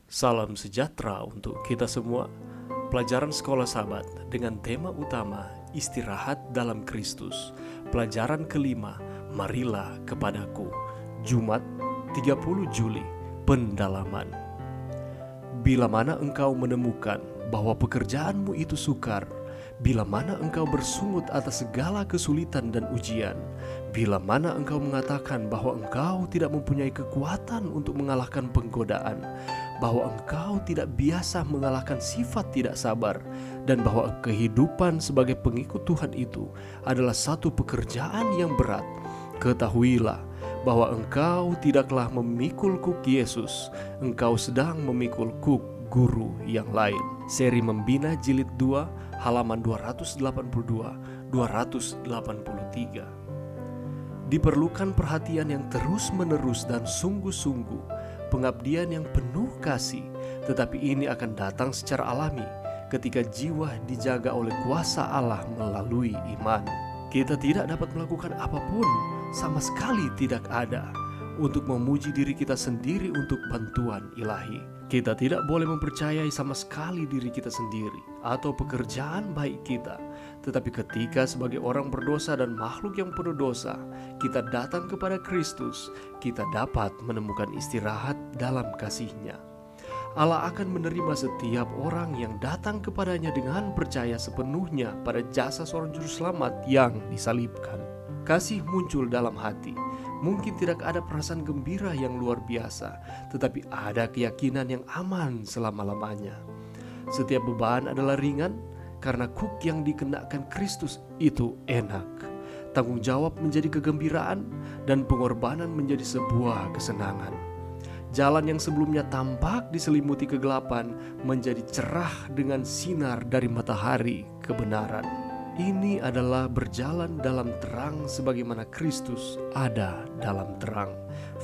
Salam sejahtera untuk kita semua. Pelajaran Sekolah Sabat dengan tema utama Istirahat dalam Kristus. Pelajaran kelima, Marilah kepadaku. Jumat 30 Juli, pendalaman. Bila mana engkau menemukan bahwa pekerjaanmu itu sukar, bila mana engkau bersungut atas segala kesulitan dan ujian, bila mana engkau mengatakan bahwa engkau tidak mempunyai kekuatan untuk mengalahkan penggodaan, bahwa engkau tidak biasa mengalahkan sifat tidak sabar, dan bahwa kehidupan sebagai pengikut Tuhan itu adalah satu pekerjaan yang berat, ketahuilah bahwa engkau tidaklah memikul kuk Yesus, engkau sedang memikul kuk guru yang lain. Seri Membina Jilid 2, halaman 282-283. Diperlukan perhatian yang terus-menerus dan sungguh-sungguh, pengabdian yang penuh kasih, tetapi ini akan datang secara alami ketika jiwa dijaga oleh kuasa Allah melalui iman. Kita tidak dapat melakukan apapun, sama sekali tidak ada, untuk memuji diri kita sendiri untuk bantuan ilahi. Kita tidak boleh mempercayai sama sekali diri kita sendiri atau pekerjaan baik kita. Tetapi ketika sebagai orang berdosa dan makhluk yang penuh dosa, kita datang kepada Kristus, kita dapat menemukan istirahat dalam kasih-Nya. Allah akan menerima setiap orang yang datang kepadanya dengan percaya sepenuhnya pada jasa seorang juru selamat yang disalibkan. Kasih muncul dalam hati. Mungkin tidak ada perasaan gembira yang luar biasa, tetapi ada keyakinan yang aman selama-lamanya. Setiap beban adalah ringan, karena kuk yang dikenakan Kristus itu enak. Tanggung jawab menjadi kegembiraan, dan pengorbanan menjadi sebuah kesenangan. Jalan yang sebelumnya tampak diselimuti kegelapan menjadi cerah dengan sinar dari matahari kebenaran. Ini adalah berjalan dalam terang sebagaimana Kristus ada dalam terang.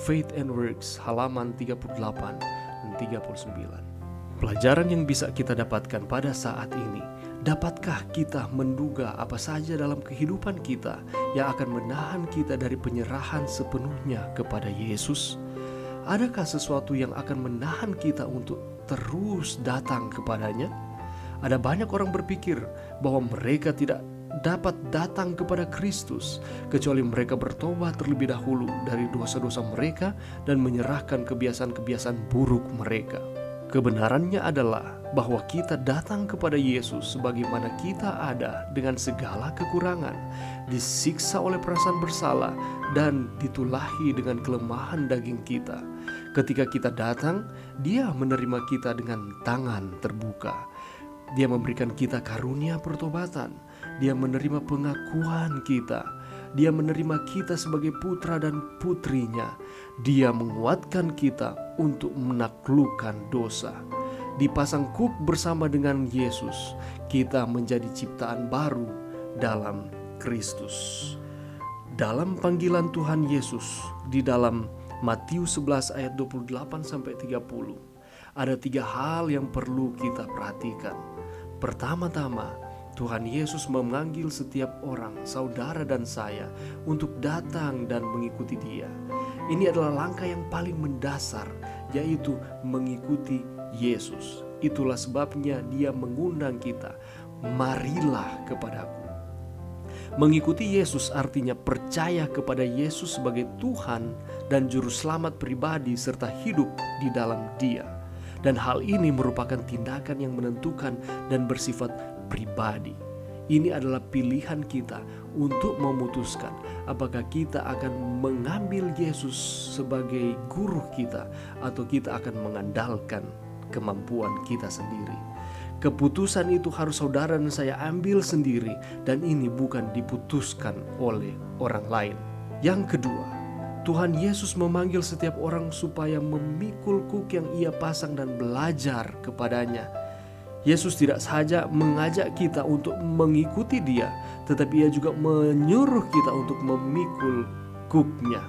Faith and Works, halaman 38 dan 39. Pelajaran yang bisa kita dapatkan pada saat ini, dapatkah kita menduga apa saja dalam kehidupan kita yang akan menahan kita dari penyerahan sepenuhnya kepada Yesus? Adakah sesuatu yang akan menahan kita untuk terus datang kepadanya? Ada banyak orang berpikir bahwa mereka tidak dapat datang kepada Kristus kecuali mereka bertobat terlebih dahulu dari dosa-dosa mereka dan menyerahkan kebiasaan-kebiasaan buruk mereka. Kebenarannya adalah bahwa kita datang kepada Yesus sebagaimana kita ada dengan segala kekurangan, disiksa oleh perasaan bersalah, dan ditulahi dengan kelemahan daging kita. Ketika kita datang, Dia menerima kita dengan tangan terbuka. Dia memberikan kita karunia pertobatan. Dia menerima pengakuan kita. Dia menerima kita sebagai putra dan putrinya. Dia menguatkan kita untuk menaklukkan dosa. Dipasang kuk bersama dengan Yesus, kita menjadi ciptaan baru dalam Kristus. Dalam panggilan Tuhan Yesus di dalam Matius 11 ayat 28-30, ada 3 hal yang perlu kita perhatikan. Pertama-tama, Tuhan Yesus memanggil setiap orang, saudara dan saya, untuk datang dan mengikuti Dia. Ini adalah langkah yang paling mendasar, yaitu mengikuti Yesus. Itulah sebabnya Dia mengundang kita, marilah kepadaku. Mengikuti Yesus artinya percaya kepada Yesus sebagai Tuhan dan Juru Selamat pribadi serta hidup di dalam Dia. Dan hal ini merupakan tindakan yang menentukan dan bersifat pribadi. Ini adalah pilihan kita untuk memutuskan apakah kita akan mengambil Yesus sebagai guru kita atau kita akan mengandalkan kemampuan kita sendiri. Keputusan itu harus saudara dan saya ambil sendiri, dan ini bukan diputuskan oleh orang lain. Yang kedua, Tuhan Yesus memanggil setiap orang supaya memikul kuk yang Ia pasang dan belajar kepadanya. Yesus tidak saja mengajak kita untuk mengikuti Dia, tetapi Ia juga menyuruh kita untuk memikul kuknya.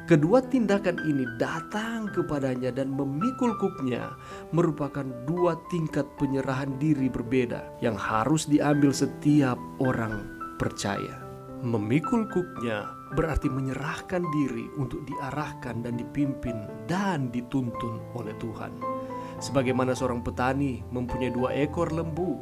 Kedua tindakan ini, datang kepadanya dan memikul kuknya, merupakan 2 tingkat penyerahan diri berbeda yang harus diambil setiap orang percaya. Memikul kuknya berarti menyerahkan diri untuk diarahkan dan dipimpin dan dituntun oleh Tuhan. Sebagaimana seorang petani mempunyai 2 ekor lembu.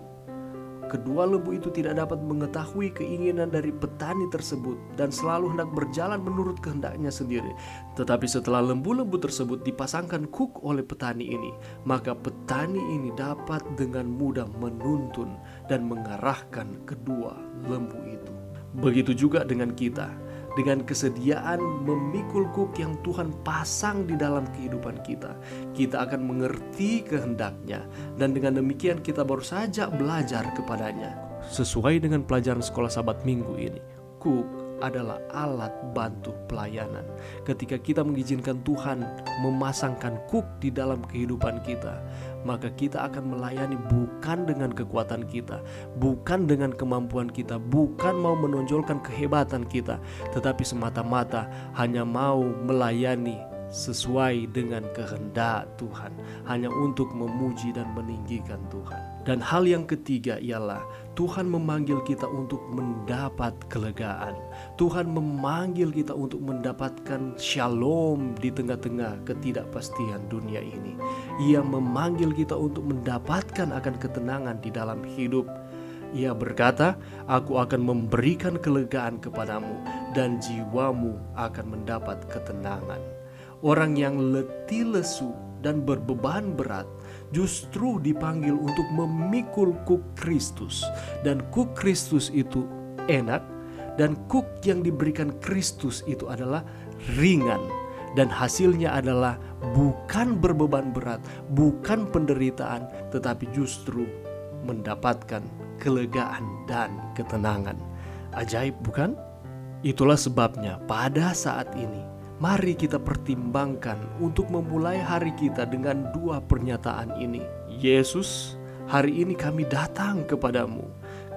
Kedua lembu itu tidak dapat mengetahui keinginan dari petani tersebut dan selalu hendak berjalan menurut kehendaknya sendiri. Tetapi setelah lembu-lembu tersebut dipasangkan kuk oleh petani ini, maka petani ini dapat dengan mudah menuntun dan mengarahkan kedua lembu itu. Begitu juga dengan kita. Dengan kesediaan memikul kuk yang Tuhan pasang di dalam kehidupan kita, kita akan mengerti kehendaknya, dan dengan demikian kita baru saja belajar kepadanya. Sesuai dengan pelajaran sekolah Sabat minggu ini, kuk adalah alat bantu pelayanan. Ketika kita mengizinkan Tuhan memasangkan kuk di dalam kehidupan kita, maka kita akan melayani bukan dengan kekuatan kita, bukan dengan kemampuan kita, bukan mau menonjolkan kehebatan kita, tetapi semata-mata hanya mau melayani sesuai dengan kehendak Tuhan, hanya untuk memuji dan meninggikan Tuhan. Dan hal yang ketiga ialah Tuhan memanggil kita untuk mendapat kelegaan. Tuhan memanggil kita untuk mendapatkan shalom di tengah-tengah ketidakpastian dunia ini. Ia memanggil kita untuk mendapatkan akan ketenangan di dalam hidup. Ia berkata, "Aku akan memberikan kelegaan kepadamu dan jiwamu akan mendapat ketenangan." Orang yang letih lesu dan berbeban berat justru dipanggil untuk memikul kuk Kristus. Dan kuk Kristus itu enak, dan kuk yang diberikan Kristus itu adalah ringan. Dan hasilnya adalah bukan berbeban berat, bukan penderitaan, tetapi justru mendapatkan kelegaan dan ketenangan. Ajaib, bukan? Itulah sebabnya pada saat ini mari kita pertimbangkan untuk memulai hari kita dengan 2 pernyataan ini. Yesus, hari ini kami datang kepadamu.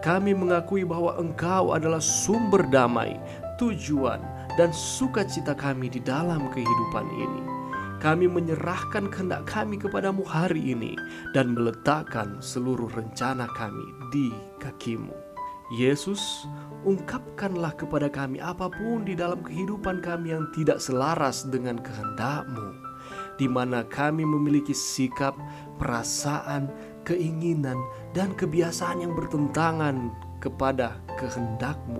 Kami mengakui bahwa Engkau adalah sumber damai, tujuan, dan sukacita kami di dalam kehidupan ini. Kami menyerahkan kehendak kami kepadamu hari ini dan meletakkan seluruh rencana kami di kaki-Mu. Yesus, ungkapkanlah kepada kami apapun di dalam kehidupan kami yang tidak selaras dengan kehendak-Mu, di mana kami memiliki sikap, perasaan, keinginan, dan kebiasaan yang bertentangan kepada kehendak-Mu.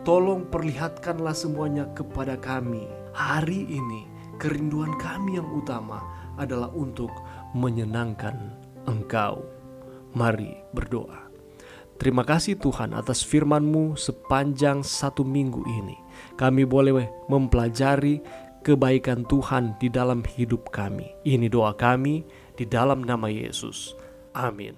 Tolong perlihatkanlah semuanya kepada kami. Hari ini kerinduan kami yang utama adalah untuk menyenangkan Engkau. Mari berdoa. Terima kasih Tuhan atas firman-Mu sepanjang 1 minggu ini. Kami boleh mempelajari kebaikan Tuhan di dalam hidup kami. Ini doa kami di dalam nama Yesus. Amin.